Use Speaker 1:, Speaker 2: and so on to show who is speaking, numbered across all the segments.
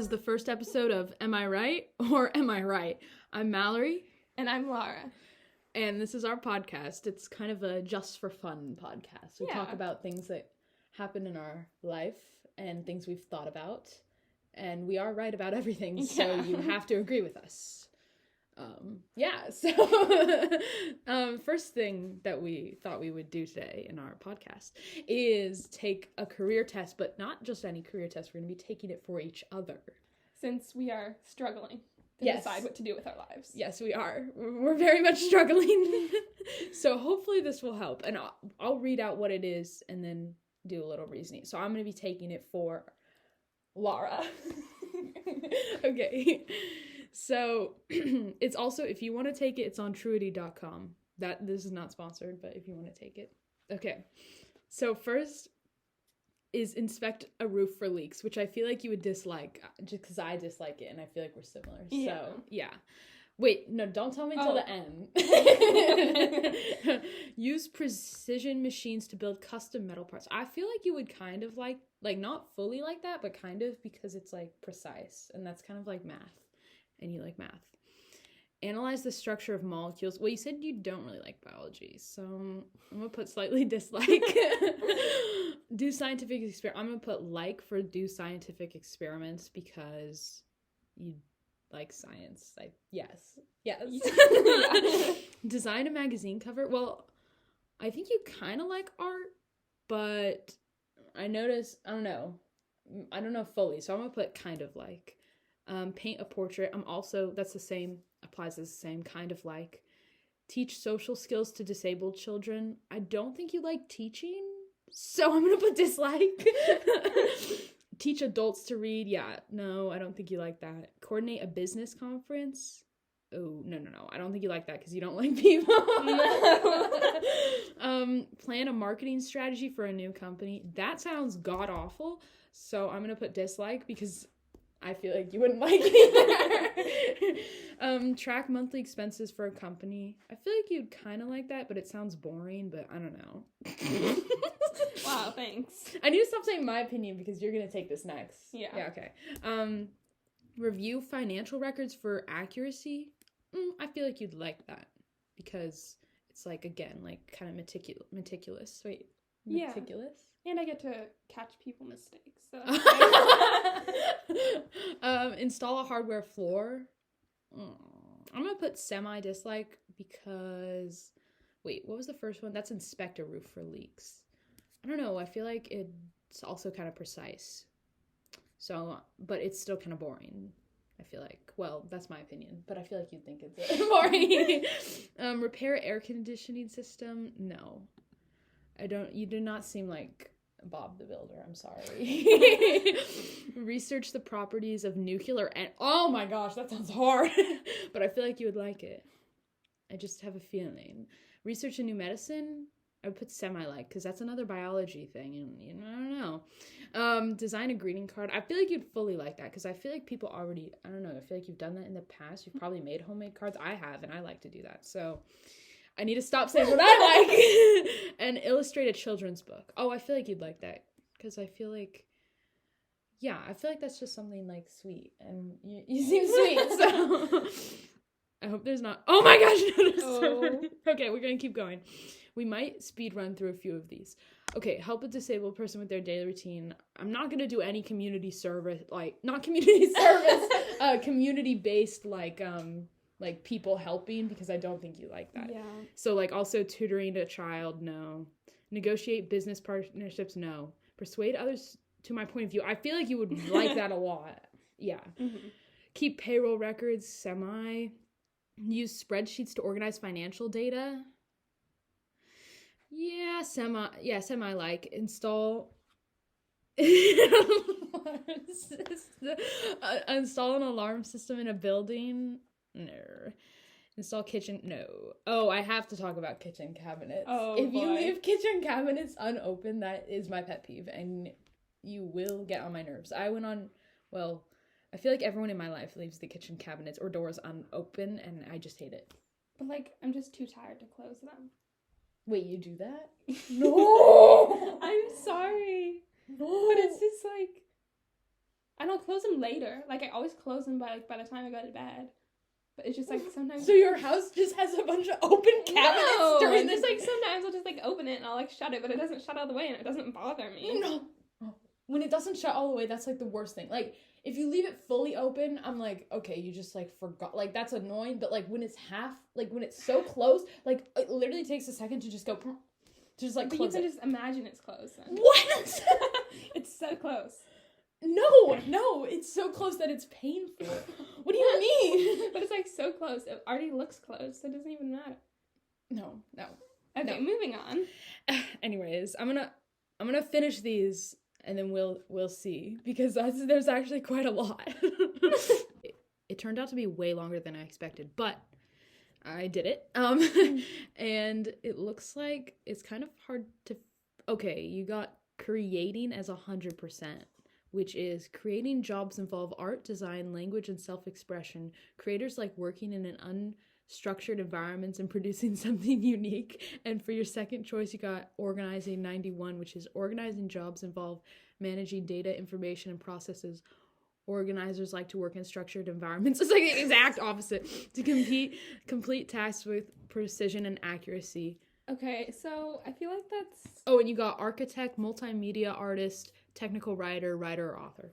Speaker 1: is the first episode of Am I Right or Am I Right? I'm Mallory.
Speaker 2: And I'm Laura.
Speaker 1: And this is our podcast. It's kind of a just for fun podcast. We talk about things that happen in our life and things we've thought about. And we are right about everything, so you have to agree with us. First thing that we thought we would do today in our podcast is take a career test, but not just any career test. We're going to be taking it for each other.
Speaker 2: Since we are struggling to decide what to do with our lives.
Speaker 1: Yes, we are. We're very much struggling. So hopefully this will help. And I'll read out what it is and then do a little reasoning. So I'm going to be taking it for Laura. Okay. So it's also, if you want to take it, it's on truity.com. This is not sponsored, but if you want to take it. Okay. So first is inspect a roof for leaks, which I feel like you would dislike, just because I dislike it and I feel like we're similar. Yeah. So, yeah. Wait, no, don't tell me till the end. Use precision machines to build custom metal parts. I feel like you would kind of like not fully like that, but kind of, because it's like precise, and that's kind of like math, and you like math. Analyze the structure of molecules. Well, you said you don't really like biology, so I'm going to put slightly dislike. Do scientific experiments. I'm going to put like for do scientific experiments because you like science. Yes. Design a magazine cover. Well, I think you kind of like art, but I noticed, I don't know fully, so I'm going to put kind of like. Paint a portrait. That's the same, applies as the same, kind of like. Teach social skills to disabled children. I don't think you like teaching, so I'm gonna put dislike. Teach adults to read. Yeah, no, I don't think you like that. Coordinate a business conference. Oh, no, I don't think you like that because you don't like people. Plan a marketing strategy for a new company. That sounds god-awful, so I'm gonna put dislike because I feel like you wouldn't like it either. Track monthly expenses for a company. I feel like you'd kind of like that, but it sounds boring, but I don't know.
Speaker 2: Wow, thanks.
Speaker 1: I need to stop saying my opinion because you're going to take this next.
Speaker 2: Yeah,
Speaker 1: okay. Review financial records for accuracy. I feel like you'd like that because it's like, again, like kind of meticulous. Wait, meticulous?
Speaker 2: Yeah. And I get to catch people mistakes. So.
Speaker 1: Install a hardware floor. I'm going to put semi-dislike because... Wait, what was the first one? That's inspect a roof for leaks. I don't know. I feel like it's also kind of precise. So, but it's still kind of boring. I feel like. Well, that's my opinion. But I feel like you'd think it's boring. Repair air conditioning system. No. You do not seem like Bob the Builder. I'm sorry. Research the properties of nuclear and oh my gosh, that sounds hard. But I feel like you would like it. I just have a feeling. Research a new medicine. I would put semi-like because that's another biology thing, and I don't know. Design a greeting card. I feel like you'd fully like that because I feel like people already. I don't know. I feel like you've done that in the past. You've probably made homemade cards. I have, and I like to do that. So. I need to stop saying what I like. And illustrate a children's book. Oh, I feel like you'd like that. Because I feel like that's just something, like, sweet. And you seem sweet, so... I hope there's not... Oh my gosh! Okay, we're going to keep going. We might speed run through a few of these. Okay, help a disabled person with their daily routine. I'm not going to do any community service, not community service, community-based, like people helping, because I don't think you like that.
Speaker 2: Yeah.
Speaker 1: So, also tutoring a child, no. Negotiate business partnerships, no. Persuade others to my point of view. I feel like you would like that a lot. Yeah. Mm-hmm. Keep payroll records, semi. Use spreadsheets to organize financial data. Yeah, semi like. Install... Install an alarm system in a building. No. Install kitchen. No. Oh, I have to talk about kitchen cabinets.
Speaker 2: Oh,
Speaker 1: if you leave kitchen cabinets unopened, that is my pet peeve, and you will get on my nerves. I feel like everyone in my life leaves the kitchen cabinets or doors unopened, and I just hate it.
Speaker 2: But, I'm just too tired to close them.
Speaker 1: Wait, you do that? No!
Speaker 2: I'm sorry.
Speaker 1: No!
Speaker 2: But it's just, I don't close them later. Like, I always close them by the time I go to bed. But it's just, like, sometimes...
Speaker 1: So your house just has a bunch of open cabinets during
Speaker 2: there's, like, sometimes I'll just, like, open it and I'll, like, shut it, but it doesn't shut all the way and it doesn't bother me.
Speaker 1: No. When it doesn't shut all the way, that's, like, the worst thing. Like, if you leave it fully open, I'm like, okay, you just, like, forgot. Like, that's annoying. But, like, when it's half... Like, when it's so close, like, it literally takes a second to just go... To just, like, close it.
Speaker 2: But you can just imagine it's close then.
Speaker 1: What?
Speaker 2: It's so close.
Speaker 1: No, it's so close that it's painful. What do you mean?
Speaker 2: But it's like so close. It already looks close, so it doesn't even matter.
Speaker 1: No.
Speaker 2: Okay,
Speaker 1: No.
Speaker 2: moving on.
Speaker 1: Anyways, I'm gonna finish these and then we'll see because there's actually quite a lot. It turned out to be way longer than I expected, but I did it. And it looks like it's kind of hard to. Okay, you got creating as 100%. Which is creating jobs involve art, design, language, and self-expression. Creators like working in an unstructured environments and producing something unique. And for your second choice, you got organizing 91, which is organizing jobs involve managing data, information, and processes. Organizers like to work in structured environments. It's like the exact opposite. To complete tasks with precision and accuracy.
Speaker 2: Okay, so I feel like that's...
Speaker 1: Oh, and you got architect, multimedia artist, technical writer, or author.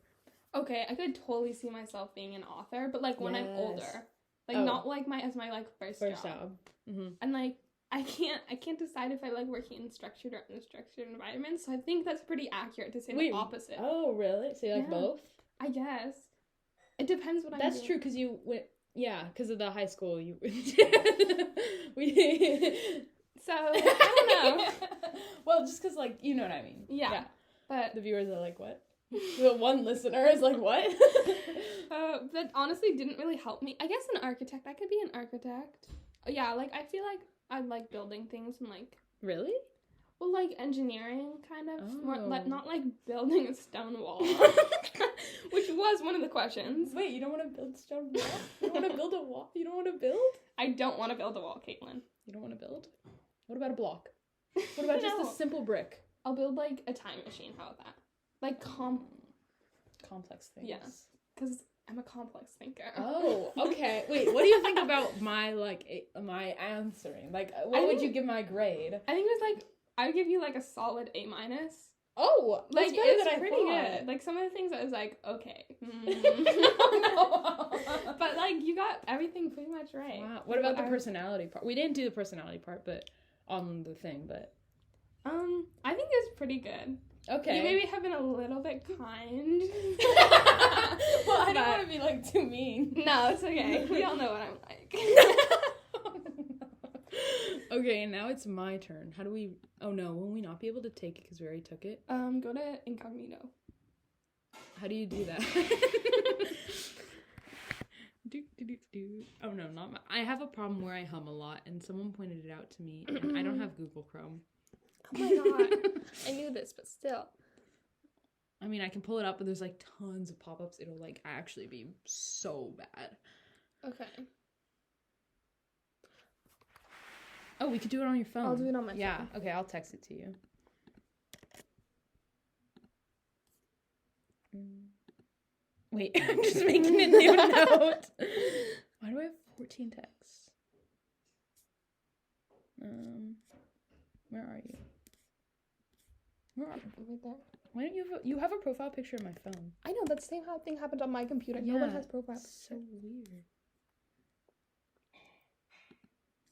Speaker 2: Okay, I could totally see myself being an author, but like when I'm older. Like not like my like first job.
Speaker 1: Mm-hmm.
Speaker 2: And like I can't decide if I like working in structured or unstructured environments, so I think that's pretty accurate to say the opposite.
Speaker 1: Oh, really? So you like both?
Speaker 2: I guess. It depends what I'm doing.
Speaker 1: That's true, because you went... Yeah, because of the high school you...
Speaker 2: So, I don't know.
Speaker 1: Well, just because, like, you know what I mean.
Speaker 2: Yeah. But
Speaker 1: the viewers are like, what? The one listener is like, what?
Speaker 2: That honestly didn't really help me. I guess an architect. I could be an architect. Yeah, like, I feel like I like building things and, like...
Speaker 1: Really?
Speaker 2: Well, like, engineering, kind of.
Speaker 1: Oh.
Speaker 2: More, like, not, like, building a stone wall. Which was one of the questions.
Speaker 1: Wait, you don't want to build a stone wall? You don't want to build a wall? You don't want to build?
Speaker 2: I don't want to build a wall, Caitlin.
Speaker 1: You don't want to build? What about a block? What about just a simple brick?
Speaker 2: I'll build, like, a time machine. How about that? Like,
Speaker 1: complex things.
Speaker 2: Yeah. Because I'm a complex thinker.
Speaker 1: Oh, okay. Wait, what do you think about my, like, my answering? Like, what would you give my grade?
Speaker 2: I think it was, like, I would give you, like, a solid A-.
Speaker 1: Oh,
Speaker 2: like, it's pretty good. Like, some of the things I was like, okay. But, like, you got everything pretty much right.
Speaker 1: Wow. What about the personality part? We didn't do the personality part, but on the thing, but...
Speaker 2: I think it was pretty good.
Speaker 1: Okay.
Speaker 2: You maybe have been a little bit kind.
Speaker 1: Well, I don't want to be, like, too mean.
Speaker 2: No, it's okay. We all know what I'm like.
Speaker 1: Okay, and now it's my turn. How do we... Oh, no. Will we not be able to take it because we already took it?
Speaker 2: Go to incognito.
Speaker 1: How do you do that? Oh, no, not my... I have a problem where I hum a lot, and someone pointed it out to me, and I don't have Google Chrome.
Speaker 2: Oh my god. I knew this, but still.
Speaker 1: I mean, I can pull it up, but there's, like, tons of pop-ups. It'll, like, actually be so bad.
Speaker 2: Okay.
Speaker 1: Oh, we could do it on your phone.
Speaker 2: I'll do it on my phone.
Speaker 1: Yeah, okay, I'll text it to you. Wait, I'm just making a new note. Why do I have 14 texts? Where are you? Where are you?
Speaker 2: Right there.
Speaker 1: Why don't you have a profile picture of my phone?
Speaker 2: I know, that same thing happened on my computer.
Speaker 1: Yeah,
Speaker 2: no one has profile picture.
Speaker 1: So weird.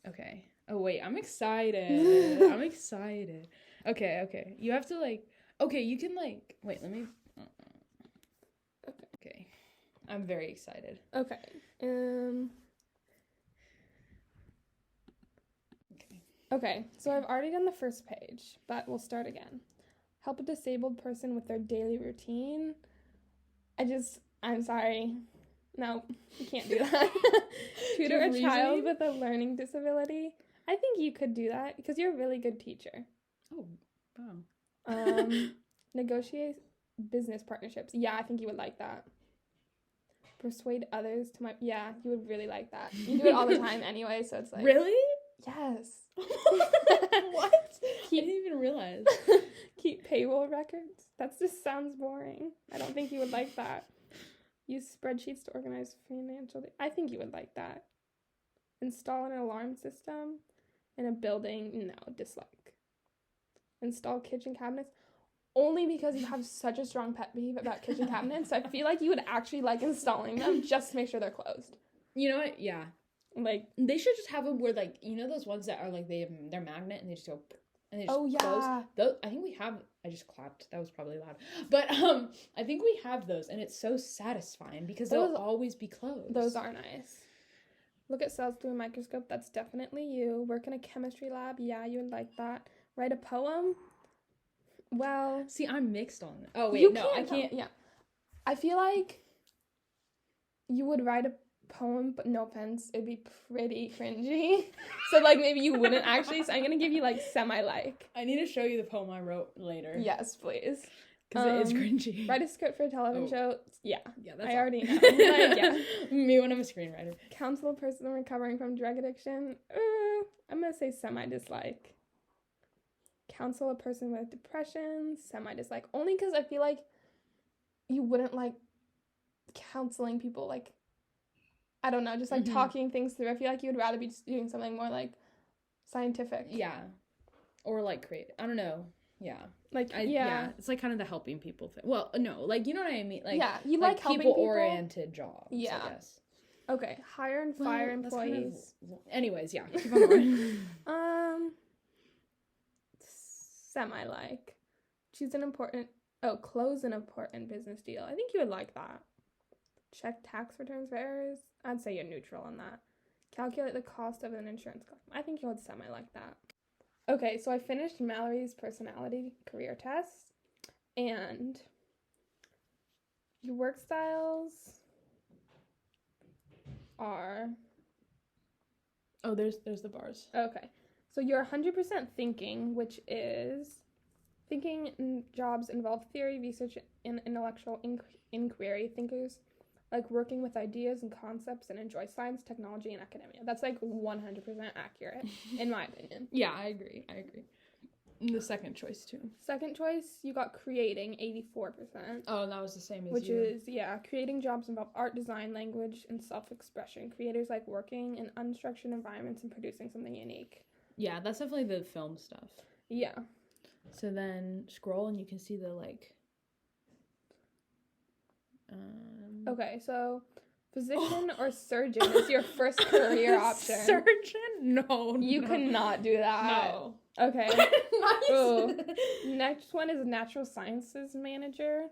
Speaker 1: Okay. Oh, wait, I'm excited. I'm excited. Okay. You have to, like... Okay, you can, like... Wait, let me... Okay. I'm very excited.
Speaker 2: Okay. Okay, so I've already done the first page, but we'll start again. Help a disabled person with their daily routine. I'm sorry. No, you can't do that. Tutor a child with a learning disability. I think you could do that because you're a really good teacher.
Speaker 1: Oh, wow.
Speaker 2: Negotiate business partnerships. Yeah, I think you would like that. Persuade others to my... Yeah, you would really like that. You do it all the time anyway, so it's like...
Speaker 1: Really?
Speaker 2: Yes.
Speaker 1: What? I didn't even realize.
Speaker 2: Keep payroll records. That just sounds boring. I don't think you would like that. Use spreadsheets to organize financial I think you would like that. Install an alarm system in a building. No, dislike. Install kitchen cabinets. Only because you have such a strong pet peeve about kitchen cabinets. I feel like you would actually like installing them just to make sure they're closed.
Speaker 1: You know what? Yeah.
Speaker 2: Like,
Speaker 1: they should just have them where, like, you know those ones that are, like, they're magnet and they just go, and they just
Speaker 2: oh, yeah.
Speaker 1: close? Those, I think we have, I just clapped. That was probably loud. But, I think we have those, and it's so satisfying because they'll always be closed.
Speaker 2: Those are nice. Look at cells through a microscope. That's definitely you. Work in a chemistry lab. Yeah, you would like that. Write a poem. Well.
Speaker 1: See, I'm mixed on it. Oh, wait, no, I can't.
Speaker 2: Yeah. I feel like you would write a poem, but no offense, it'd be pretty cringy. So, like, maybe you wouldn't actually. So I'm going to give you, like, semi-like.
Speaker 1: I need to show you the poem I wrote later.
Speaker 2: Yes, please.
Speaker 1: Because it is cringy.
Speaker 2: Write a script for a television show. Yeah.
Speaker 1: Yeah, that's
Speaker 2: I already know. Like, yeah.
Speaker 1: Me when I'm a screenwriter.
Speaker 2: Counsel a person recovering from drug addiction. I'm going to say semi-dislike. Counsel a person with depression. Semi-dislike. Only because I feel like you wouldn't like counseling people, like, I don't know, just like talking things through. I feel like you would rather be just doing something more like scientific.
Speaker 1: Yeah. Or like create. I don't know. Yeah.
Speaker 2: Like,
Speaker 1: yeah. It's like kind of the helping people thing. Well, no, like, you know what I mean? Like,
Speaker 2: yeah, you like helping people.
Speaker 1: People-oriented jobs,
Speaker 2: yeah.
Speaker 1: I guess.
Speaker 2: Okay, hire and fire employees.
Speaker 1: Anyways, yeah, keep on going.
Speaker 2: Semi-like. Close an important business deal. I think you would like that. Check tax returns for errors. I'd say you're neutral on that. Calculate the cost of an insurance claim. I think you would semi-like that. Okay, so I finished Mallory's personality career test, and your work styles are...
Speaker 1: Oh, there's the bars.
Speaker 2: Okay, so you're 100% thinking, which is thinking jobs involve theory, research, and intellectual inquiry. Thinkers like working with ideas and concepts and enjoy science, technology, and academia. That's like 100% accurate, in my opinion.
Speaker 1: Yeah, I agree. The second choice, too.
Speaker 2: Second choice, you got creating, 84%.
Speaker 1: Oh, that was the same as
Speaker 2: which
Speaker 1: you.
Speaker 2: Which is, yeah, creating jobs involve art, design, language, and self-expression. Creators like working in unstructured environments and producing something unique.
Speaker 1: Yeah, that's definitely the film stuff.
Speaker 2: Yeah.
Speaker 1: So then scroll and you can see the, like...
Speaker 2: Okay, so physician or surgeon is your first career option.
Speaker 1: Surgeon? No.
Speaker 2: You cannot do that.
Speaker 1: No.
Speaker 2: Okay.
Speaker 1: Nice.
Speaker 2: Ooh. Next one is natural sciences manager.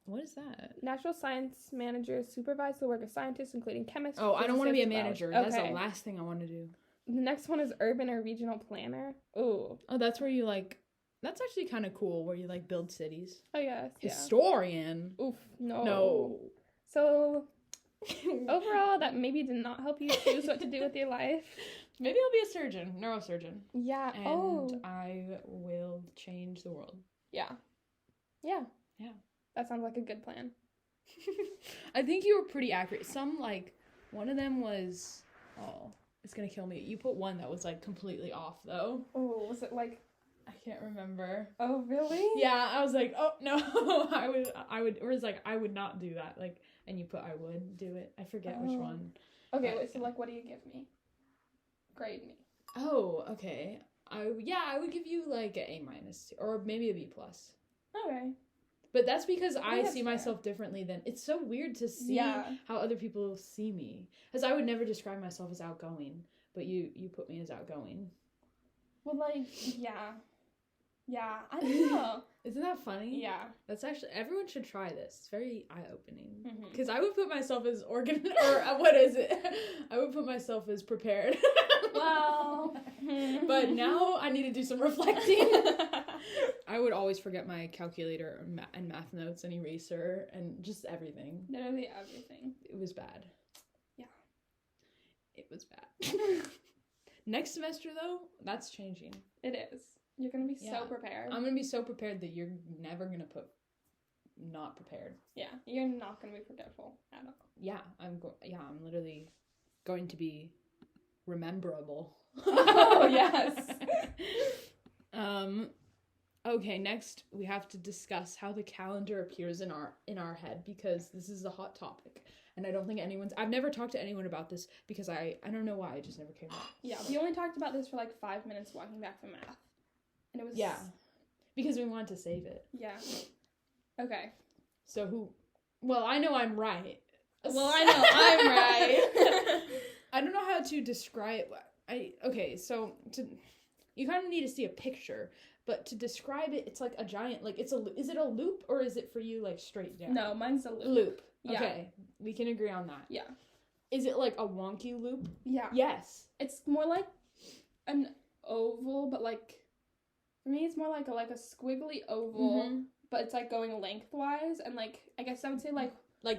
Speaker 1: What is that?
Speaker 2: Natural science manager supervise the work of scientists, including chemists.
Speaker 1: Oh, I don't want to be a manager.
Speaker 2: Okay.
Speaker 1: That's the last thing I want to do.
Speaker 2: The next one is urban or regional planner. Ooh.
Speaker 1: Oh, that's where you, like... That's actually kind of cool, where you, like, build cities.
Speaker 2: Oh, yes.
Speaker 1: Historian.
Speaker 2: Yeah. Oof. No.
Speaker 1: No.
Speaker 2: So, overall, that maybe did not help you choose what to do with your life.
Speaker 1: Maybe I'll be a surgeon, neurosurgeon.
Speaker 2: Yeah.
Speaker 1: And I will change the world.
Speaker 2: Yeah. Yeah.
Speaker 1: Yeah.
Speaker 2: That sounds like a good plan.
Speaker 1: I think you were pretty accurate. Some, like, one of them was, oh, it's gonna kill me. You put one that was, like, completely off, though.
Speaker 2: Oh, was it, like...
Speaker 1: I can't remember.
Speaker 2: Oh, really?
Speaker 1: Yeah, I was like, oh, no, I would, or it's like, I would not do that, like, and you put, I would do it. I forget which one.
Speaker 2: Okay, wait, so, like, what do you give me? Grade me.
Speaker 1: Oh, okay. I would give you, like, an A-, or maybe a B+.
Speaker 2: Okay.
Speaker 1: But that's because I see myself differently than, it's so weird to see how other people see me. Because I would never describe myself as outgoing, but you put me as outgoing.
Speaker 2: Well, like, yeah. Yeah, I don't know.
Speaker 1: Isn't that funny?
Speaker 2: Yeah.
Speaker 1: That's actually, everyone should try this. It's very eye-opening.
Speaker 2: Mm-hmm.
Speaker 1: Because I would put myself as what is it? I would put myself as prepared.
Speaker 2: Well.
Speaker 1: But now I need to do some reflecting. I would always forget my calculator and math notes and eraser and just everything.
Speaker 2: Literally everything.
Speaker 1: It was bad.
Speaker 2: Yeah.
Speaker 1: It was bad. Next semester, though, that's changing.
Speaker 2: It is. You're going to be so prepared.
Speaker 1: I'm going to be so prepared that you're never going to put not prepared.
Speaker 2: Yeah, you're not going to be forgetful at all.
Speaker 1: Yeah, I'm literally going to be rememberable.
Speaker 2: Oh, yes.
Speaker 1: Okay, next we have to discuss how the calendar appears in our head, because this is a hot topic. And I don't think I've never talked to anyone about this because I don't know why, it just never came up.
Speaker 2: Yeah, we only talked about this for like 5 minutes walking back from math. And it was...
Speaker 1: Yeah, because we wanted to save it.
Speaker 2: Yeah. Okay.
Speaker 1: So well, I know I'm right.
Speaker 2: Well, I know I'm right.
Speaker 1: I don't know how to describe... so you kind of need to see a picture, but to describe it, it's like a giant, like is it a loop or is it for you like straight down?
Speaker 2: No, mine's a loop.
Speaker 1: Loop.
Speaker 2: Yeah.
Speaker 1: Okay, we can agree on that.
Speaker 2: Yeah.
Speaker 1: Is it like a wonky loop?
Speaker 2: Yeah.
Speaker 1: Yes.
Speaker 2: It's more like an oval, but like, for me, it's more like a squiggly oval, but it's like going lengthwise, and like, I guess I would say like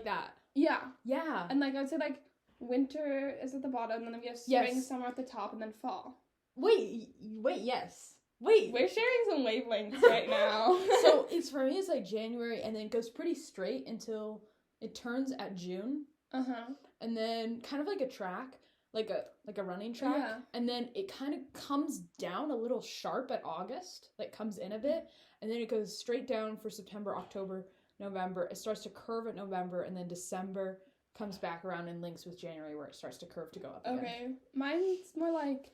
Speaker 1: that.
Speaker 2: Yeah.
Speaker 1: Yeah.
Speaker 2: And like, I would say like winter is at the bottom, and then we have spring, summer at the top, and then fall.
Speaker 1: Wait, yes. Wait.
Speaker 2: We're sharing some wavelengths right now.
Speaker 1: So for me, it's like January, and then it goes pretty straight until it turns at June. And then kind of like a track, like a running track.
Speaker 2: Yeah.
Speaker 1: And then it kind of comes down a little sharp at August, like comes in a bit, and then it goes straight down for September, October, November. It starts to curve at November, and then December comes back around and links with January, where it starts to curve to go up again.
Speaker 2: Okay. Mine's more like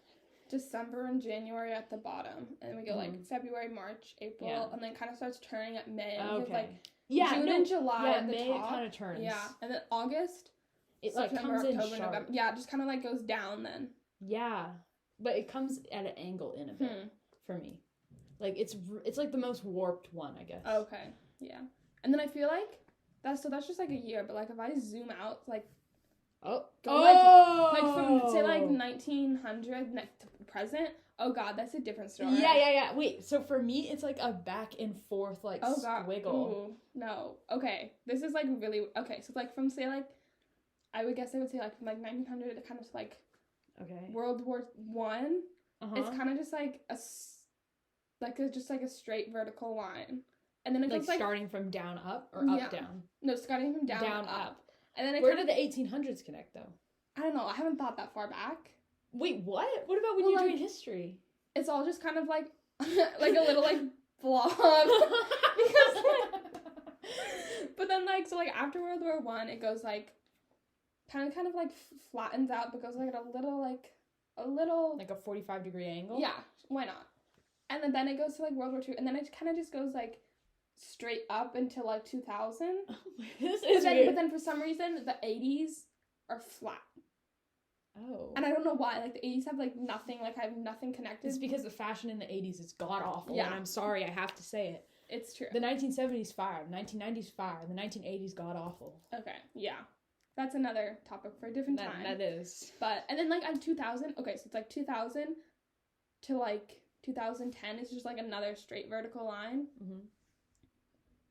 Speaker 2: December and January at the bottom, and then we go like February, March, April, and then kind of starts turning at May.
Speaker 1: Okay.
Speaker 2: Like June and July at the
Speaker 1: May
Speaker 2: top.
Speaker 1: It kind of turns.
Speaker 2: Yeah, and then August,
Speaker 1: it
Speaker 2: September,
Speaker 1: like comes
Speaker 2: October,
Speaker 1: in sharp.
Speaker 2: November. Yeah, it just kind of like goes down then.
Speaker 1: Yeah, but it comes at an angle in a bit for me. Like it's like the most warped one, I guess.
Speaker 2: Okay. Yeah, and then I feel like that's just like a year, but like if I zoom out, like. Like from say like 1900 to present. Oh God, that's a different story.
Speaker 1: Yeah. Wait, so for me, it's like a back and forth like squiggle.
Speaker 2: Ooh, no. Okay, this is like really okay. So like from say like, I would say like from like 1900 to kind of like, World War One. It's kind of just like just like a straight vertical line, and then it goes like
Speaker 1: starting from down up or up down.
Speaker 2: No, starting from down up. And then
Speaker 1: where did the 1800s connect, though?
Speaker 2: I don't know. I haven't thought that far back.
Speaker 1: Wait, what? What about when you're doing history?
Speaker 2: It's all just kind of like, like a little like blob. Because but then like so like after World War One, it goes like, kind of like flattens out, but goes like at a little
Speaker 1: like a 45-degree angle.
Speaker 2: Yeah, why not? And then it goes to like World War Two, and then it kind of just goes like straight up until like 2000.
Speaker 1: This is weird.
Speaker 2: But then for some reason the 80s are flat.
Speaker 1: Oh.
Speaker 2: And I don't know why. Like the 80s have like nothing. Like I have nothing connected.
Speaker 1: It's because the fashion in the 80s is god awful.
Speaker 2: Yeah.
Speaker 1: And I'm sorry, I have to say it.
Speaker 2: It's true.
Speaker 1: The 1970s fire, the 1990s fire, the 1980s god awful.
Speaker 2: Okay. Yeah. That's another topic for a different time.
Speaker 1: That is.
Speaker 2: But and then like on 2000. Okay, so it's like 2000 to like 2010 is just like another straight vertical line.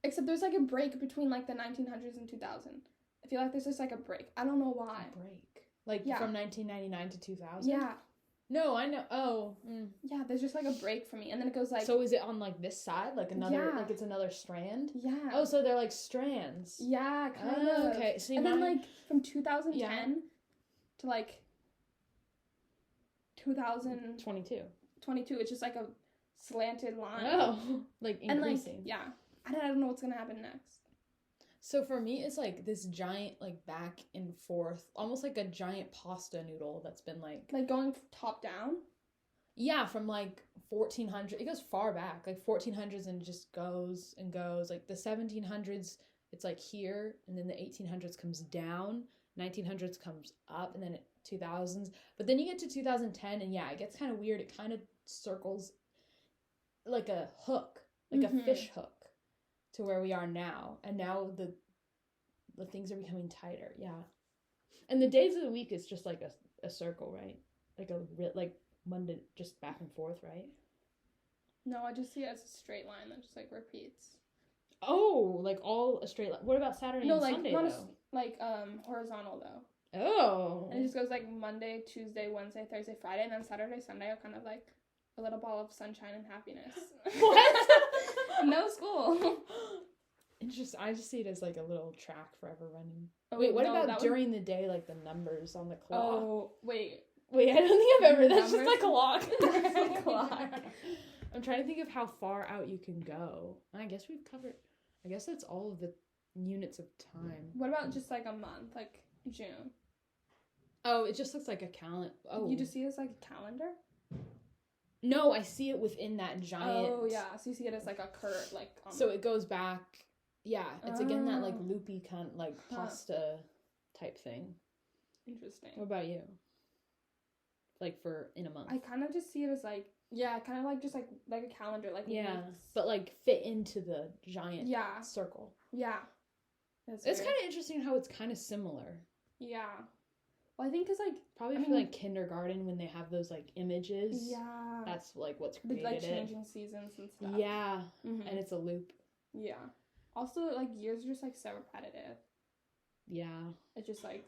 Speaker 2: Except there's like a break between like the 1900s and 2000. I feel like there's just like a break. I don't know why.
Speaker 1: A break. Like from 1999 to 2000?
Speaker 2: Yeah.
Speaker 1: No, I know. Oh.
Speaker 2: Yeah, there's just like a break for me. And then it goes like...
Speaker 1: So is it on like this side? Like another, like it's another strand?
Speaker 2: Yeah.
Speaker 1: Oh, so they're like strands.
Speaker 2: Yeah, kind of.
Speaker 1: Okay. See,
Speaker 2: and then like from 2010 to like 2022, it's just like a slanted line.
Speaker 1: Oh, like increasing.
Speaker 2: And like, I don't know what's gonna happen next.
Speaker 1: So for me, it's like this giant, like back and forth, almost like a giant pasta noodle that's been like
Speaker 2: going top down.
Speaker 1: Yeah, from like 1400. It goes far back, like 1400s, and just goes and goes. Like the 1700s, it's like here, and then the 1800s comes down, 1900s comes up, and then 2000s. But then you get to 2010, and it gets kind of weird. It kind of circles like a hook, like a fish hook, to where we are now. And now the things are becoming tighter. Yeah. And the days of the week is just like a circle, right? Like Monday, just back and forth, right?
Speaker 2: No, I just see it as a straight line that just like repeats.
Speaker 1: Oh, like all a straight line. What about Saturday and Sunday, though?
Speaker 2: Like horizontal though.
Speaker 1: Oh.
Speaker 2: And it just goes like Monday, Tuesday, Wednesday, Thursday, Friday, and then Saturday, Sunday are kind of like a little ball of sunshine and happiness.
Speaker 1: What?
Speaker 2: No school.
Speaker 1: Interesting. I just see it as like a little track forever running.
Speaker 2: Oh,
Speaker 1: wait, what about during the day, like the numbers on the clock?
Speaker 2: Oh, wait.
Speaker 1: Wait, I don't think I've ever. That's
Speaker 2: Numbers?
Speaker 1: just like a clock.
Speaker 2: That's a clock.
Speaker 1: I'm trying to think of how far out you can go. I guess we've covered. I guess that's all of the units of time.
Speaker 2: What about just like a month, like June?
Speaker 1: Oh, it just looks like a calendar. Oh,
Speaker 2: You just see it as like a calendar?
Speaker 1: no, I see it within that giant.
Speaker 2: Oh yeah, so you see it as like a curve, like.
Speaker 1: So it goes back. Yeah, it's again that like loopy kind of like pasta type thing.
Speaker 2: Interesting.
Speaker 1: What about you? Like for in a month.
Speaker 2: I kind of just see it as like kind of like just like a calendar, like
Speaker 1: yeah,
Speaker 2: weeks.
Speaker 1: but like fit into the giant circle.
Speaker 2: Yeah.
Speaker 1: It's kind of interesting how it's kind of similar.
Speaker 2: Yeah. Well, I think because like
Speaker 1: probably for like kindergarten when they have those like images.
Speaker 2: Yeah.
Speaker 1: That's like what's created
Speaker 2: like changing seasons and stuff.
Speaker 1: Yeah. Mm-hmm. And it's a loop.
Speaker 2: Yeah. Also, like years are just like so repetitive.
Speaker 1: Yeah.
Speaker 2: It's just like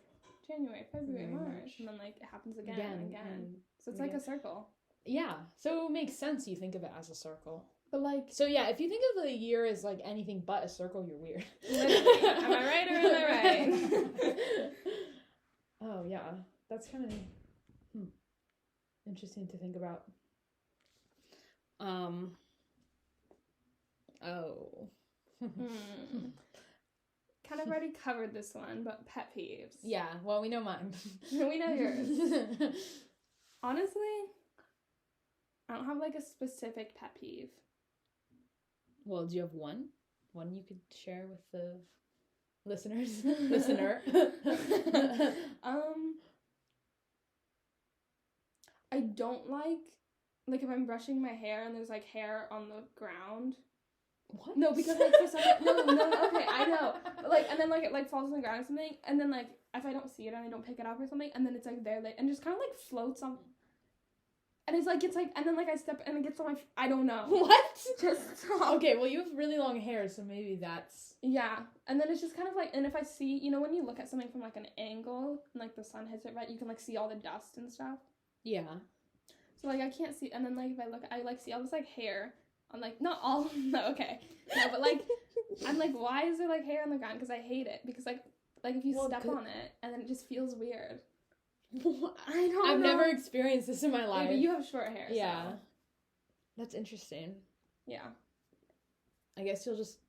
Speaker 2: January, February, March, and then like it happens again and again. So it's like a circle.
Speaker 1: Yeah. So it makes sense you think of it as a circle.
Speaker 2: But like,
Speaker 1: so yeah, if you think of the year as like anything but a circle, you're weird.
Speaker 2: Literally. Am I right or am I right?
Speaker 1: Oh yeah, that's kind of interesting to think about.
Speaker 2: Kind of already covered this one, but pet peeves.
Speaker 1: Yeah, well, we know mine.
Speaker 2: We know yours. Honestly, I don't have like a specific pet peeve.
Speaker 1: Well, do you have one? One you could share with the listeners? Listener.
Speaker 2: I don't like if I'm brushing my hair and there's like hair on the ground.
Speaker 1: What?
Speaker 2: No, because like for some no, okay, I know. But, like, and then like it like falls on the ground or something, and then like if I don't see it and I don't pick it up or something, and then it's like there like and just kind of like floats on. And it's like and then like I step and it gets on my I don't know.
Speaker 1: What?
Speaker 2: Just stop.
Speaker 1: Okay, well you have really long hair, so maybe that's
Speaker 2: yeah. And then it's just kind of like, and if I see, you know, when you look at something from like an angle and like the sun hits it right, you can like see all the dust and stuff.
Speaker 1: Yeah.
Speaker 2: So like I can't see, and then like if I look, I like see all this like hair on like not all no okay no but like I'm like why is there like hair on the ground because I hate it because like if you step on it and then it just feels weird.
Speaker 1: I've never experienced this in my life.
Speaker 2: Yeah, but you have short hair.
Speaker 1: Yeah.
Speaker 2: So.
Speaker 1: That's interesting.
Speaker 2: Yeah.
Speaker 1: I guess you'll just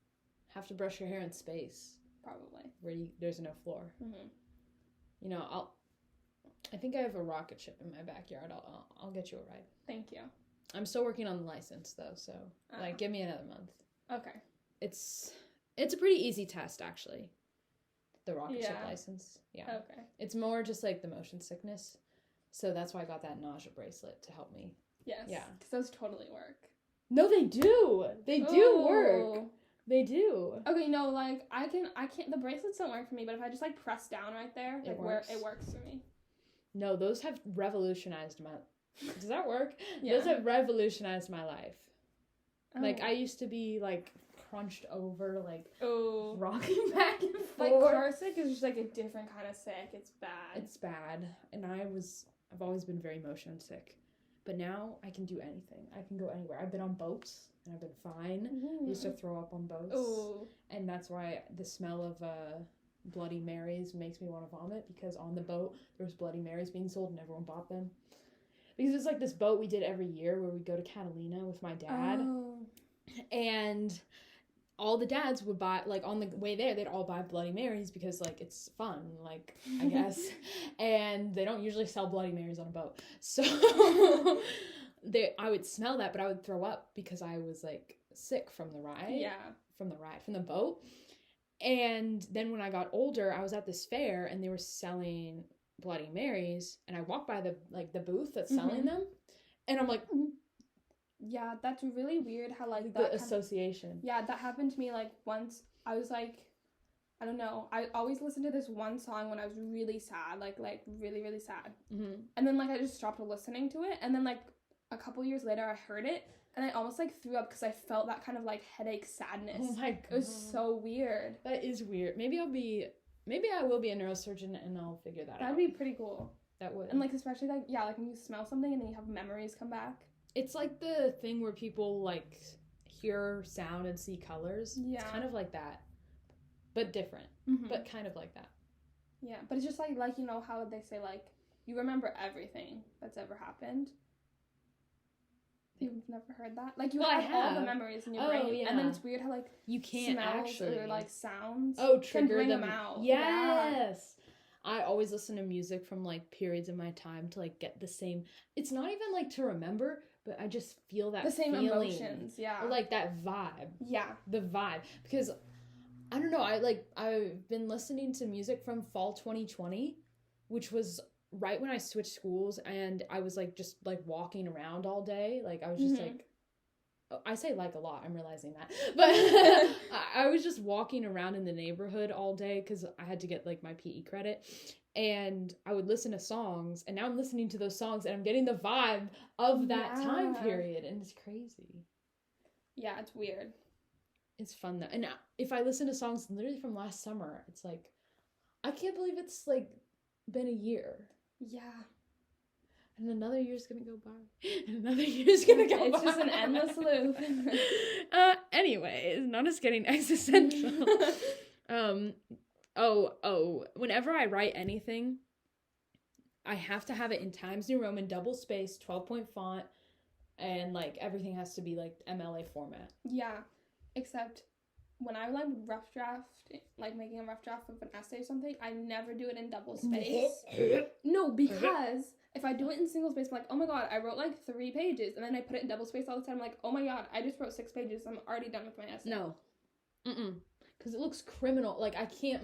Speaker 1: have to brush your hair in space.
Speaker 2: Probably.
Speaker 1: Where there's no floor.
Speaker 2: Mm-hmm.
Speaker 1: You know, I think I have a rocket ship in my backyard. I'll get you a ride.
Speaker 2: Thank you.
Speaker 1: I'm still working on the license though, so like give me another month.
Speaker 2: Okay.
Speaker 1: It's a pretty easy test actually. The rocket ship license. Yeah.
Speaker 2: Okay.
Speaker 1: It's more just like the motion sickness. So that's why I got that nausea bracelet to help me.
Speaker 2: Yes. Yeah. Because those totally work.
Speaker 1: No, they do. They do work. They do.
Speaker 2: Okay, no, like I can't the bracelets don't work for me, but if I just like press down right there, like where it works for me.
Speaker 1: No, those have revolutionized my Does that work?
Speaker 2: Yeah.
Speaker 1: Those have revolutionized my life. Oh. Like I used to be like crunched over, like rocking back and forth.
Speaker 2: Like car sick is just like a different kind of sick. It's bad.
Speaker 1: It's bad. And I've always been very motion sick. But now I can do anything. I can go anywhere. I've been on boats and I've been fine. I used to throw up on boats.
Speaker 2: Ooh.
Speaker 1: And that's why the smell of Bloody Marys makes me want to vomit, because on the boat there was Bloody Marys being sold and everyone bought them. Because it's like this boat we did every year where we go to Catalina with my dad. Oh. And all the dads would buy, like on the way there, they'd all buy Bloody Marys because like it's fun, like I guess. And they don't usually sell Bloody Marys on a boat. So I would smell that, but I would throw up because I was like sick from the ride.
Speaker 2: Yeah. From
Speaker 1: the boat. And then when I got older, I was at this fair and they were selling Bloody Marys, and I walked by the booth that's selling them, and I'm like,
Speaker 2: yeah, that's really weird how like
Speaker 1: that the association.
Speaker 2: Yeah, that happened to me like once. I was like, I don't know, I always listened to this one song when I was really sad, like really really sad, and then like I just stopped listening to it, and then like a couple years later I heard it and I almost like threw up because I felt that kind of like headache sadness.
Speaker 1: Oh my god,
Speaker 2: it was so weird.
Speaker 1: That is weird. Maybe I will be a neurosurgeon and I'll figure that out.
Speaker 2: That'd be pretty cool.
Speaker 1: That would.
Speaker 2: And like especially like when you smell something and then you have memories come back.
Speaker 1: It's like the thing where people like hear sound and see colors.
Speaker 2: Yeah.
Speaker 1: It's kind of like that, but different. But kind of like that.
Speaker 2: Yeah, but it's just like you know how they say like you remember everything that's ever happened. You've never heard that? Like, you
Speaker 1: Well, I
Speaker 2: have all the
Speaker 1: have.
Speaker 2: memories in your
Speaker 1: Oh,
Speaker 2: brain, and then
Speaker 1: yeah.
Speaker 2: it's weird how, like,
Speaker 1: You can't
Speaker 2: smells
Speaker 1: actually.
Speaker 2: or, like, sounds
Speaker 1: Oh,
Speaker 2: can
Speaker 1: trigger
Speaker 2: bring
Speaker 1: them
Speaker 2: them out. Yeah.
Speaker 1: Yes. I always listen to music from like periods of my time to like get the same. It's not even like to remember, but I just feel that
Speaker 2: The same
Speaker 1: feeling.
Speaker 2: emotions, yeah.
Speaker 1: Or like that vibe.
Speaker 2: Yeah.
Speaker 1: The vibe. Because I don't know, I've been listening to music from fall 2020, which was right when I switched schools, and I was like just like walking around all day. Like I was just like, I say like a lot, I'm realizing that. But I was just walking around in the neighborhood all day because I had to get like my PE credit. And I would listen to songs, and now I'm listening to those songs and I'm getting the vibe of that time period, and it's crazy.
Speaker 2: Yeah, it's weird.
Speaker 1: It's fun though. And if I listen to songs literally from last summer, it's like, I can't believe it's like been a year.
Speaker 2: Yeah.
Speaker 1: And another year's gonna go by. And another year's gonna go by.
Speaker 2: It's just an endless loop.
Speaker 1: Anyways, not us getting existential. Whenever I write anything, I have to have it in Times New Roman, double space, 12-point font, and like everything has to be like MLA format.
Speaker 2: Yeah, except when I like rough draft, like making a rough draft of an essay or something, I never do it in double space. No, because if I do it in single space, I'm like, oh my god, I wrote like 3 pages, and then I put it in double space all the time. I'm like, oh my god, I just wrote 6 pages. I'm already done with my essay.
Speaker 1: No. Because it looks criminal. Like,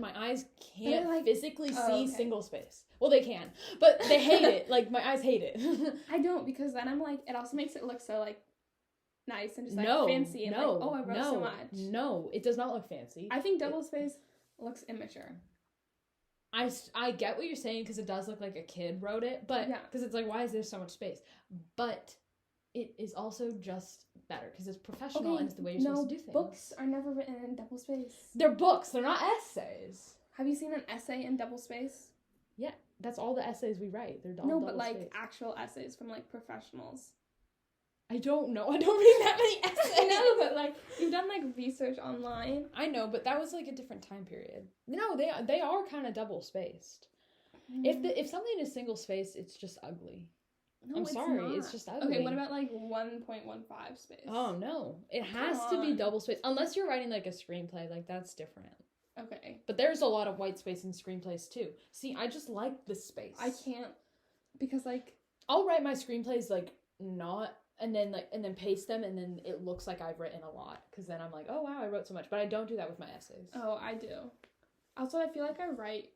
Speaker 1: my eyes can't like, physically see single space. Well, they can, but they hate it. Like, my eyes hate it.
Speaker 2: I don't, because then I'm like, it also makes it look so, like, nice and just, like, fancy. And like, oh, I wrote so much.
Speaker 1: No, it does not look fancy.
Speaker 2: I think double space looks immature.
Speaker 1: I get what you're saying, because it does look like a kid wrote it, but, because it's like, why is there so much space? But it is also just better, because it's professional and it's the way you're supposed to do things.
Speaker 2: Books are never written in double space.
Speaker 1: They're books, they're not essays.
Speaker 2: Have you seen an essay in double space?
Speaker 1: Yeah, that's all the essays we write. They're all
Speaker 2: no,
Speaker 1: double
Speaker 2: but like
Speaker 1: space.
Speaker 2: Actual essays from like professionals.
Speaker 1: I don't know. I don't read that many essays.
Speaker 2: I know, but like you've done like research online.
Speaker 1: I know, but that was like a different time period. No, they are kind of double spaced. If something is single spaced, it's just ugly. No, I'm sorry, it's just ugly.
Speaker 2: Okay, what about like 1.15 space?
Speaker 1: Oh no, it has to be double spaced unless you're writing like a screenplay. Like that's different.
Speaker 2: Okay.
Speaker 1: But there's a lot of white space in screenplays too. See, I just like the space.
Speaker 2: I can't, because like
Speaker 1: I'll write my screenplays like not, and then paste them, and then it looks like I've written a lot, because then I'm like, oh wow, I wrote so much. But I don't do that with my essays.
Speaker 2: Oh, I do. Also, I feel like I write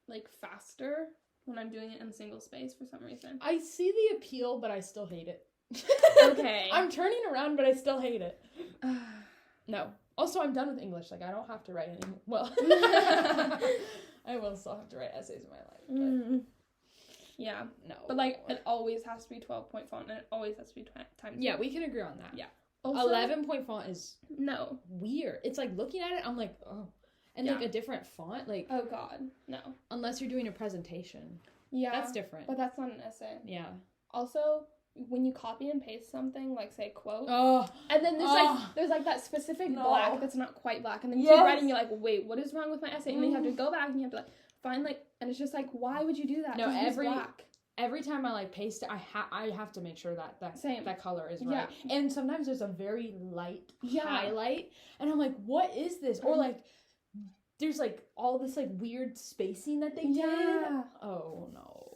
Speaker 2: like faster when I'm doing it in single space for some reason.
Speaker 1: I see the appeal, but I still hate it.
Speaker 2: Okay.
Speaker 1: I'm turning around, but I still hate it. No. Also, I'm done with English. Like, I don't have to write anymore. Well, I will still have to write essays in my life. But
Speaker 2: yeah.
Speaker 1: No.
Speaker 2: But, like, it always has to be 12-point font, and it always has to be times.
Speaker 1: Yeah, we can agree on that.
Speaker 2: Yeah. Also,
Speaker 1: 11-point font is
Speaker 2: no
Speaker 1: weird. It's like, looking at it, I'm like, oh. And, like, a different font, like...
Speaker 2: Oh, God. No.
Speaker 1: Unless you're doing a presentation.
Speaker 2: Yeah.
Speaker 1: That's different.
Speaker 2: But that's not an essay.
Speaker 1: Yeah.
Speaker 2: Also, when you copy and paste something, like, say, quote,
Speaker 1: and
Speaker 2: then there's that specific black that's not quite black, and then you keep writing, you're like, wait, what is wrong with my essay? And then you have to go back, and you have to, like, find, like, and it's just like, why would you do that?
Speaker 1: No, every time I, like, paste it, I have to make sure that color is right. Yeah. And sometimes there's a very light highlight, and I'm like, what is this? Or, like, there's, like, all this, like, weird spacing that they did. Oh, no.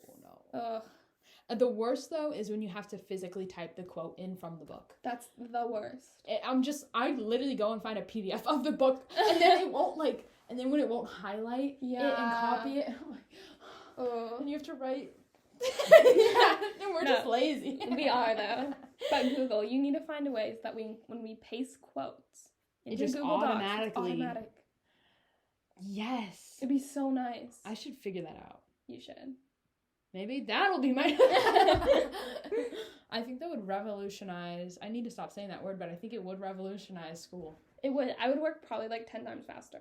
Speaker 2: Ugh.
Speaker 1: The worst, though, is when you have to physically type the quote in from the book.
Speaker 2: That's the worst.
Speaker 1: I literally go and find a PDF of the book, and then it won't, like, and then when it won't highlight it and copy it, I'm like, and you have to write. And we're just lazy.
Speaker 2: We are, though. But Google, you need to find a way that when we paste quotes,
Speaker 1: it just
Speaker 2: Google
Speaker 1: automatically.
Speaker 2: Docs, it's automatic.
Speaker 1: Yes.
Speaker 2: It'd be so nice.
Speaker 1: I should figure that out.
Speaker 2: You should.
Speaker 1: Maybe that'll be my... I think that would revolutionize... I need to stop saying that word, but I think it would revolutionize school.
Speaker 2: It would. I would work probably like 10 times faster.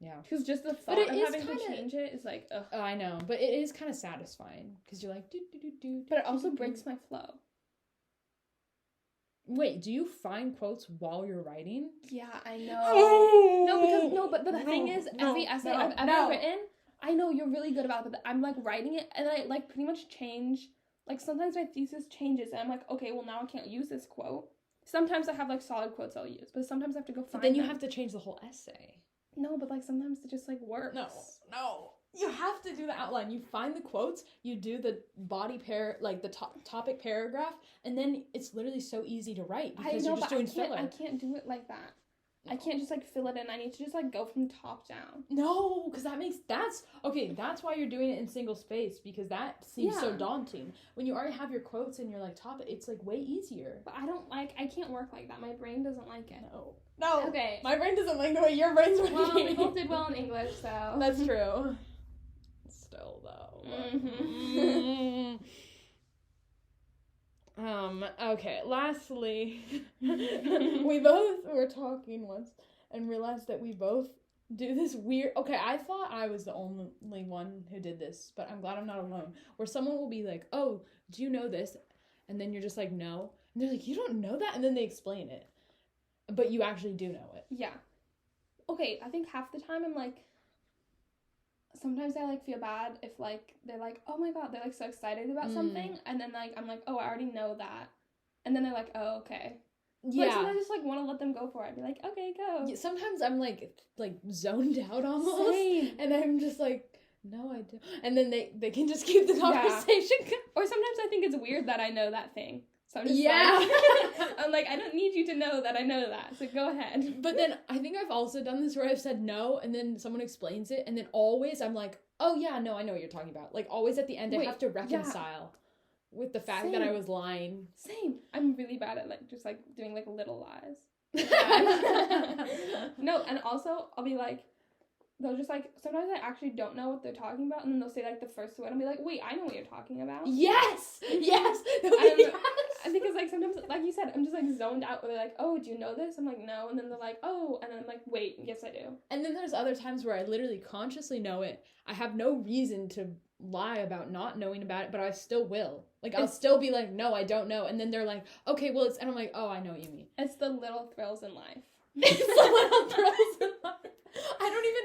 Speaker 1: Yeah.
Speaker 2: Because just the thought of having to change it is like, ugh.
Speaker 1: Oh, I know. But it is kind of satisfying. Because you're like, do.
Speaker 2: But it also breaks my flow.
Speaker 1: Wait, do you find quotes while you're writing?
Speaker 2: Yeah, I know. But the thing is, every essay I've ever written, I know you're really good about it, but I'm like writing it, and I like pretty much change like, sometimes my thesis changes, and I'm like, okay, well, now I can't use this quote. Sometimes I have, like, solid quotes I'll use, but sometimes I have to go find
Speaker 1: But then you
Speaker 2: them.
Speaker 1: have to change the whole essay.
Speaker 2: No, but, like, sometimes it just, like, works.
Speaker 1: No. You have to do the outline. You find the quotes, you do the the topic paragraph, and then it's literally so easy to write because you're just doing filler.
Speaker 2: I can't do it like that. No. I can't just, like, fill it in. I need to just, like, go from top down.
Speaker 1: No, because that's why you're doing it in single space, because that seems so daunting. When you already have your quotes and your, like, topic, it's, like, way easier.
Speaker 2: But I can't work like that. My brain doesn't like it.
Speaker 1: No.
Speaker 2: Okay.
Speaker 1: My brain doesn't like the way your brain's working.
Speaker 2: Well, we both did well in English, so.
Speaker 1: That's true. Still, though. Mm-hmm. Okay, lastly, we both were talking once and realized that we both do this weird... Okay, I thought I was the only one who did this, but I'm glad I'm not alone. Where someone will be like, oh, do you know this? And then you're just like, no. And they're like, you don't know that? And then they explain it. But you actually do know it.
Speaker 2: Yeah. Okay, I think half the time I'm like... Sometimes I, like, feel bad if, like, they're like, oh my god, they're, like, so excited about something, and then, like, I'm like, oh, I already know that. And then they're like, oh, okay. Yeah. Like, sometimes I just, like, want to let them go for it. I'd be like, okay, go.
Speaker 1: Yeah, sometimes I'm, like zoned out almost.
Speaker 2: Same.
Speaker 1: And I'm just like, no, I don't. And then they can just keep the conversation going.
Speaker 2: Or sometimes I think it's weird that I know that thing. So I'm just I'm like, I don't need you to know that I know that, so go ahead.
Speaker 1: But then I think I've also done this where I've said no, and then someone explains it, and then always I'm like, oh yeah, no, I know what you're talking about. Like, always at the end I have to reconcile with the fact that I was lying.
Speaker 2: Same. I'm really bad at, like, just, like, doing, like, little lies. No, and also, I'll be like, they'll just, like, sometimes I actually don't know what they're talking about, and then they'll say, like, the first word, and I'll be like, wait, I know what you're talking about.
Speaker 1: Yes!
Speaker 2: Because, like, sometimes, like you said, I'm just, like, zoned out where they're like, oh, do you know this? I'm like, no. And then they're like, oh. And then I'm like, wait, yes, I do.
Speaker 1: And then there's other times where I literally consciously know it. I have no reason to lie about not knowing about it, but I still will. Like, I'll still be like, no, I don't know. And then they're like, okay, well, and I'm like, oh, I know what you mean.
Speaker 2: It's the little thrills in life.
Speaker 1: It's the little thrills in life.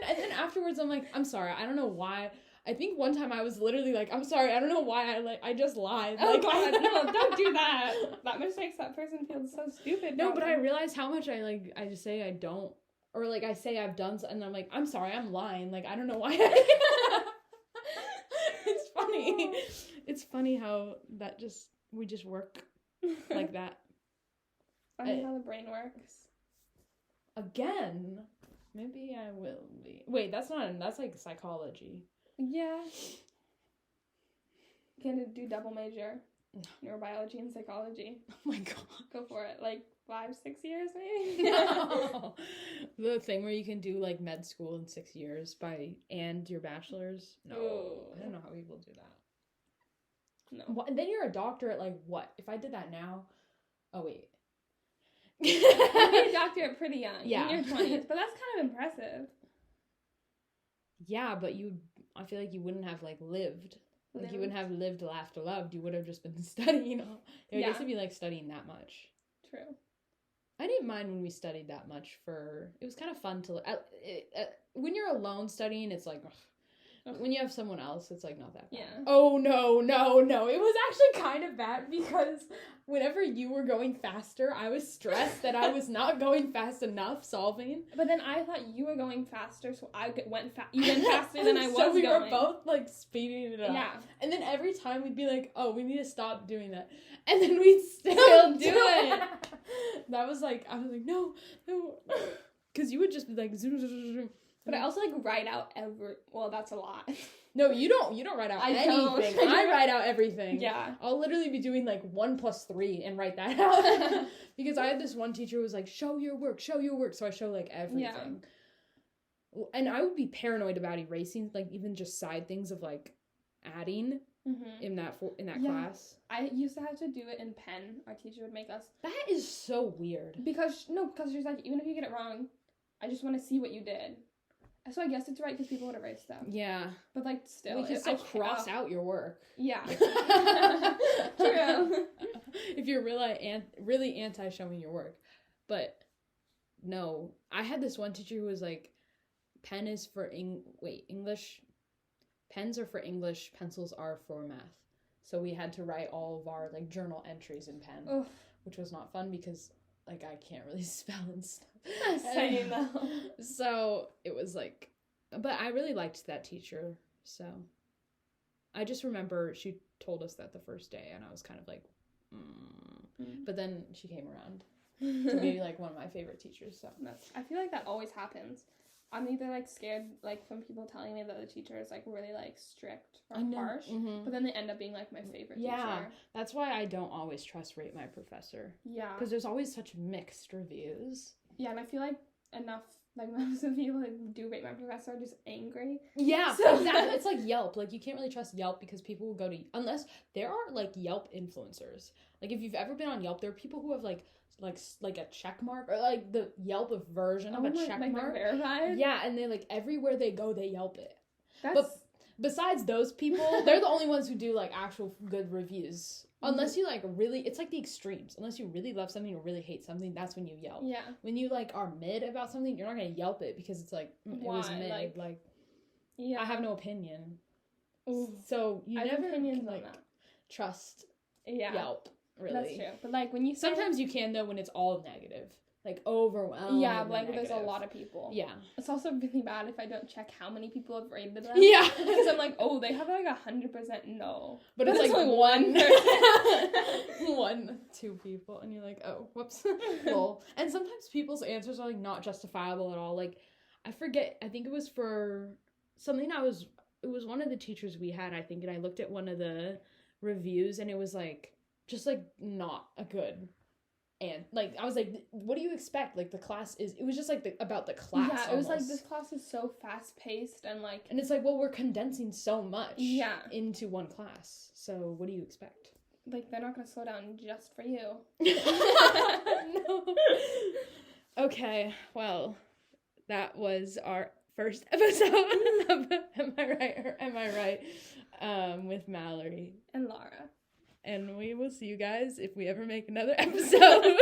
Speaker 1: And then afterwards I'm like, I'm sorry, I don't know why. I think one time I was literally like, I'm sorry, I don't know why I just lied.
Speaker 2: Oh,
Speaker 1: like,
Speaker 2: God, no, don't do that. That much makes that person feel so stupid.
Speaker 1: No, but I realized how much I just say I don't, or, like, I say I've done something, and I'm like, I'm sorry, I'm lying. Like, I don't know why. It's funny. It's funny how we just work like that.
Speaker 2: Funny how the brain works.
Speaker 1: Again, maybe I will be. Wait, that's like psychology.
Speaker 2: Yeah. Can do double major. Neurobiology and psychology.
Speaker 1: Oh my god.
Speaker 2: Go for it. Like 5-6 years maybe?
Speaker 1: No. The thing where you can do, like, med school in 6 years and your bachelor's? No. Ooh. I don't know how people do that. No. And then you're a doctor at, like, what? If I did that now? Oh, wait.
Speaker 2: You'd be a doctor at pretty young.
Speaker 1: Yeah.
Speaker 2: In your 20s. But that's kind of impressive.
Speaker 1: Yeah, but I feel like you wouldn't have, like, lived. Like, you wouldn't have lived, laughed, or loved. You would have just been studying. It would just be, like, studying that much.
Speaker 2: True.
Speaker 1: I didn't mind when we studied that much it was kind of fun to, when you're alone studying, it's like, ugh. When you have someone else, it's, like, not that bad.
Speaker 2: Yeah.
Speaker 1: Oh, no. It was actually kind of bad because whenever you were going faster, I was stressed that I was not going fast enough solving.
Speaker 2: But then I thought you were going faster, so I went even faster than I was going.
Speaker 1: So we were both, like, speeding it up.
Speaker 2: Yeah.
Speaker 1: And then every time we'd be like, oh, we need to stop doing that. And then we'd still do it. That was, like, I was like, no. Because you would just be like, zoom, zoom, zoom, zoom.
Speaker 2: But I also, like, write out well, that's a lot.
Speaker 1: No, you don't write out anything. I write out everything.
Speaker 2: Yeah.
Speaker 1: I'll literally be doing, like, 1 + 3 and write that out. Because I had this one teacher who was like, show your work. So I show, like, everything. Yeah. And I would be paranoid about erasing, like, even just side things of, like, adding in that class.
Speaker 2: I used to have to do it in pen. Our teacher would make us.
Speaker 1: That is so weird.
Speaker 2: Because she's like, even if you get it wrong, I just want to see what you did. So I guess it's right because people would erase stuff.
Speaker 1: Yeah.
Speaker 2: But, like, still.
Speaker 1: We can still cross out your work.
Speaker 2: Yeah. True.
Speaker 1: If you're really anti-showing your work. But, no. I had this one teacher who was like, pen is for English. Pens are for English, pencils are for math. So we had to write all of our like journal entries in pen,
Speaker 2: Oof.
Speaker 1: which was not fun because like I can't really spell and stuff.
Speaker 2: Same though.
Speaker 1: So it was like, but I really liked that teacher. So I just remember she told us that the first day, and I was kind of like, but then she came around to be like one of my favorite teachers. So
Speaker 2: I feel like that always happens. I'm either like scared like from people telling me that the teacher is like really like strict or harsh, but then they end up being like my favorite teacher.
Speaker 1: That's why I don't always trust Rate My Professor. Yeah, because there's always such mixed reviews.
Speaker 2: Yeah, and I feel like most of the people that do Rate My Professor are just angry.
Speaker 1: Yeah, so. Exactly. It's like Yelp. Like, you can't really trust Yelp because people will go to... Unless there are, like, Yelp influencers. Like, if you've ever been on Yelp, there are people who have, like a check mark. Or, like, the Yelp version of a check mark.
Speaker 2: Verified?
Speaker 1: Yeah, and they, like, everywhere they go, they Yelp it.
Speaker 2: But
Speaker 1: besides those people, they're the only ones who do, like, actual good reviews. Unless you, like, really... It's like the extremes. Unless you really love something or really hate something, that's when you Yelp. Yeah. When you, like, are mid about something, you're not going to Yelp it because it's like, it was mid. Like, yeah. I have no opinion. Ooh. So you never can, like, trust Yelp, really. That's true. But, like, when you... Sometimes you can, though, when it's all negative. Like, overwhelming. Yeah, but, like,
Speaker 2: there's a lot of people. Yeah. It's also really bad if I don't check how many people have rated them.
Speaker 1: Yeah.
Speaker 2: Because I'm like, oh, they have, like, 100% no.
Speaker 1: But it's like one. 1, 2 people. And you're like, oh, whoops. Lol. And sometimes people's answers are, like, not justifiable at all. Like, I forget. I think it was for something it was one of the teachers we had, I think. And I looked at one of the reviews and it was, like, just, like, not a good... And, like, I was like, what do you expect? Like, the class is... It was just, like, about the class,
Speaker 2: yeah, it was, like, this class is so fast-paced and, like...
Speaker 1: And it's like, well, we're condensing so much into one class. So, what do you expect?
Speaker 2: Like, they're not going to slow down just for you.
Speaker 1: No. Okay, well, that was our first episode of Am I Right or Am I Right? With Mallory.
Speaker 2: And Laura.
Speaker 1: And we will see you guys if we ever make another episode.